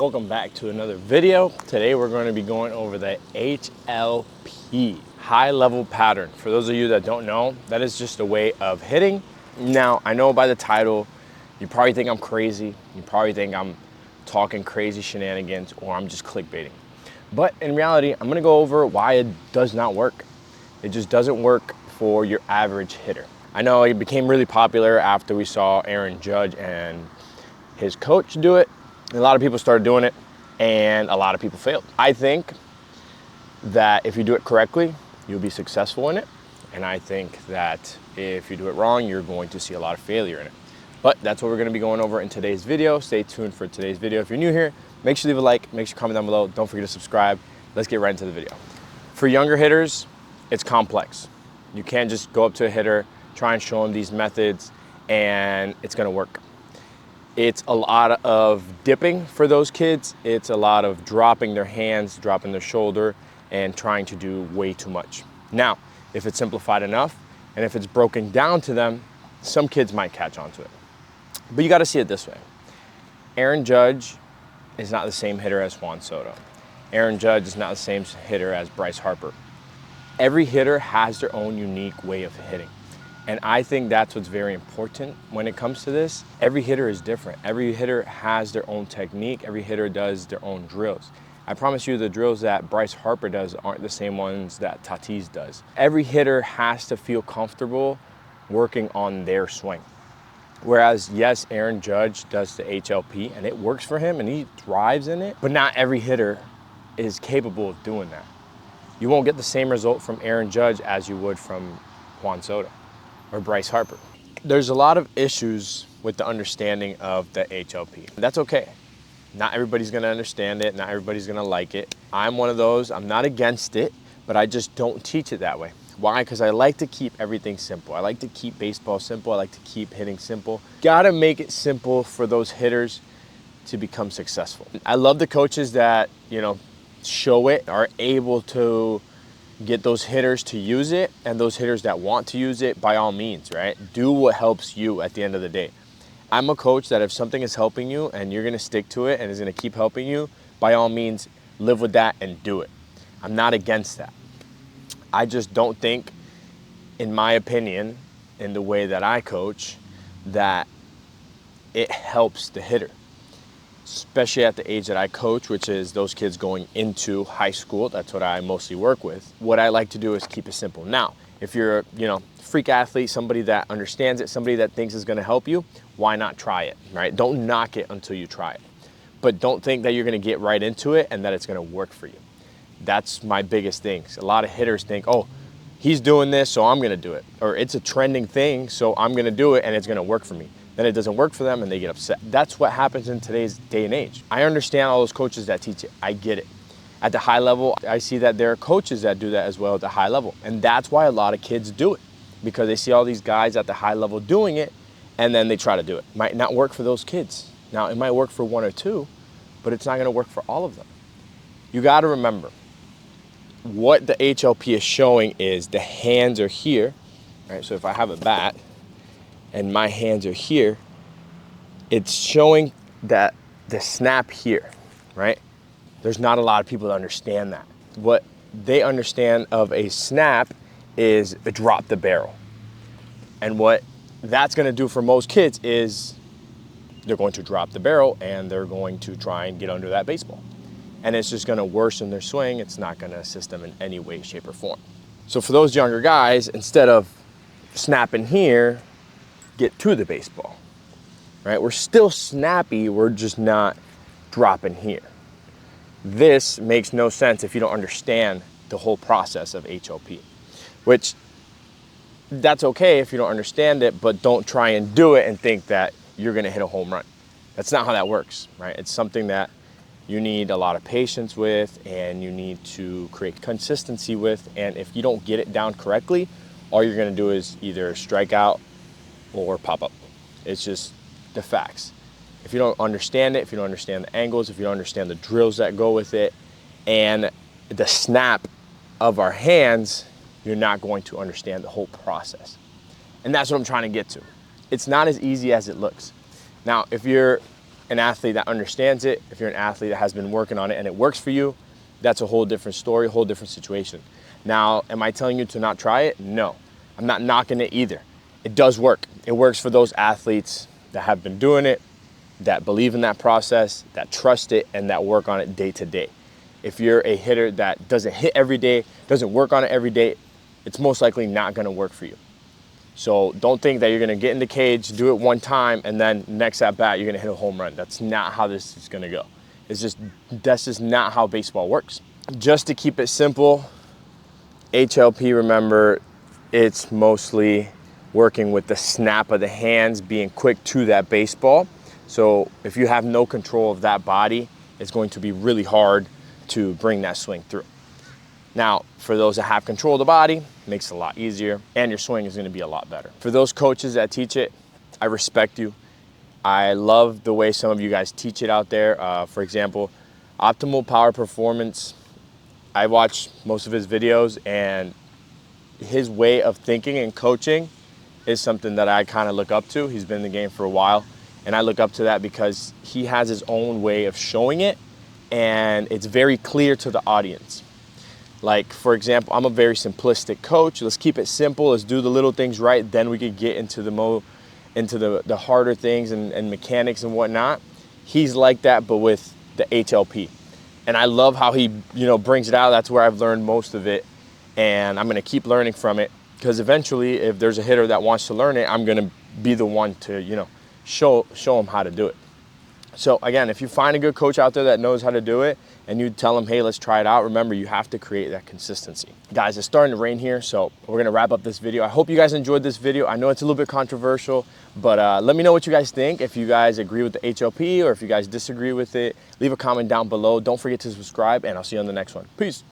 Welcome back to another video. Today we're going to be going over the HLP, high level pattern. For those of you that don't know, that is just a way of hitting. Now, I know by the title, you probably think I'm crazy. You probably think I'm talking crazy shenanigans or I'm just clickbaiting. But in reality, I'm gonna go over why it does not work. It just doesn't work for your average hitter. I know it became really popular after we saw Aaron Judge and his coach do it. A lot of people started doing it and a lot of people failed. I think that if you do it correctly, you'll be successful in it. And I think that if you do it wrong, you're going to see a lot of failure in it. But that's what we're gonna be going over in today's video. Stay tuned for today's video. If you're new here, make sure to leave a like, make sure to comment down below. Don't forget to subscribe. Let's get right into the video. For younger hitters, it's complex. You can't just go up to a hitter, try and show them these methods, and it's gonna work. It's a lot of dipping for those kids. It's a lot of dropping their hands, dropping their shoulder, and trying to do way too much. Now, if it's simplified enough, and if it's broken down to them, some kids might catch on to it. But you gotta see it this way. Aaron Judge is not the same hitter as Juan Soto. Aaron Judge is not the same hitter as Bryce Harper. Every hitter has their own unique way of hitting. And I think that's what's very important when it comes to this. Every hitter is different. Every hitter has their own technique. Every hitter does their own drills. I promise you the drills that Bryce Harper does aren't the same ones that Tatis does. Every hitter has to feel comfortable working on their swing. Whereas, yes, Aaron Judge does the HLP and it works for him and he thrives in it, but not every hitter is capable of doing that. You won't get the same result from Aaron Judge as you would from Juan Soto or Bryce Harper. There's a lot of issues with the understanding of the HLP. That's okay. Not everybody's gonna understand it, not everybody's gonna like it. I'm one of those, I'm not against it, but I just don't teach it that way. Why? Because I like to keep everything simple. I like to keep baseball simple. I like to keep hitting simple. Gotta make it simple for those hitters to become successful. I love the coaches that, show it, are able to get those hitters to use it, and those hitters that want to use it, by all means, right? Do what helps you at the end of the day. I'm a coach that if something is helping you and you're gonna stick to it and is gonna keep helping you, by all means, live with that and do it. I'm not against that. I just don't think, in my opinion, in the way that I coach, that it helps the hitter. Especially at the age that I coach, which is those kids going into high school. That's what I mostly work with. What I like to do is keep it simple. Now, if you're a freak athlete, somebody that understands it, somebody that thinks is gonna help you, why not try it, right? Don't knock it until you try it. But don't think that you're gonna get right into it and that it's gonna work for you. That's my biggest thing. A lot of hitters think, oh, he's doing this, so I'm gonna do it. Or it's a trending thing, so I'm gonna do it and it's gonna work for me. Then it doesn't work for them and they get upset. That's what happens in today's day and age. I understand all those coaches that teach it. I get it. At the high level, I see that there are coaches that do that as well at the high level. And that's why a lot of kids do it, because they see all these guys at the high level doing it and then they try to do it. Might not work for those kids. Now, it might work for one or two, but it's not gonna work for all of them. You gotta remember, what the HLP is showing is the hands are here, right? So if I have a bat and my hands are here, it's showing that the snap here, right? There's not a lot of people that understand that. What they understand of a snap is drop the barrel. And what that's gonna do for most kids is they're going to drop the barrel and they're going to try and get under that baseball. And it's just gonna worsen their swing. It's not gonna assist them in any way, shape, or form. So for those younger guys, instead of snapping here, get to the baseball, right? We're still snappy, we're just not dropping here. This makes no sense if you don't understand the whole process of HLP, which that's okay if you don't understand it, but don't try and do it and think that you're gonna hit a home run. That's not how that works, right? It's something that you need a lot of patience with and you need to create consistency with. And if you don't get it down correctly, all you're gonna do is either strike out or pop up. It's just the facts. If you don't understand it, if you don't understand the angles, if you don't understand the drills that go with it and the snap of our hands, you're not going to understand the whole process. And that's what I'm trying to get to. It's not as easy as it looks. Now, if you're an athlete that understands it, if you're an athlete that has been working on it and it works for you, that's a whole different story, a whole different situation. Now, am I telling you to not try it? No, I'm not knocking it either. It does work. It works for those athletes that have been doing it, that believe in that process, that trust it, and that work on it day to day. If you're a hitter that doesn't hit every day, doesn't work on it every day, it's most likely not gonna work for you. So don't think that you're gonna get in the cage, do it one time, and then next at bat, you're gonna hit a home run. That's not how this is gonna go. That's just not how baseball works. Just to keep it simple, HLP, remember, it's mostly working with the snap of the hands, being quick to that baseball. So if you have no control of that body, it's going to be really hard to bring that swing through. Now, for those that have control of the body, it makes it a lot easier, and your swing is gonna be a lot better. For those coaches that teach it, I respect you. I love the way some of you guys teach it out there. For example, Optimal Power Performance, I watch most of his videos, and his way of thinking and coaching is something that I kind of look up to. He's been in the game for a while, and I look up to that because he has his own way of showing it, and it's very clear to the audience. Like, for example, I'm a very simplistic coach. Let's keep it simple. Let's do the little things right. Then we could get into the harder things and mechanics and whatnot. He's like that, but with the HLP. And I love how he, brings it out. That's where I've learned most of it. And I'm gonna keep learning from it, because eventually, if there's a hitter that wants to learn it, I'm gonna be the one to, show them how to do it. So again, if you find a good coach out there that knows how to do it, and you tell them, hey, let's try it out, remember, you have to create that consistency. Guys, it's starting to rain here, so we're gonna wrap up this video. I hope you guys enjoyed this video. I know it's a little bit controversial, but let me know what you guys think. If you guys agree with the HLP or if you guys disagree with it, leave a comment down below. Don't forget to subscribe, and I'll see you on the next one. Peace.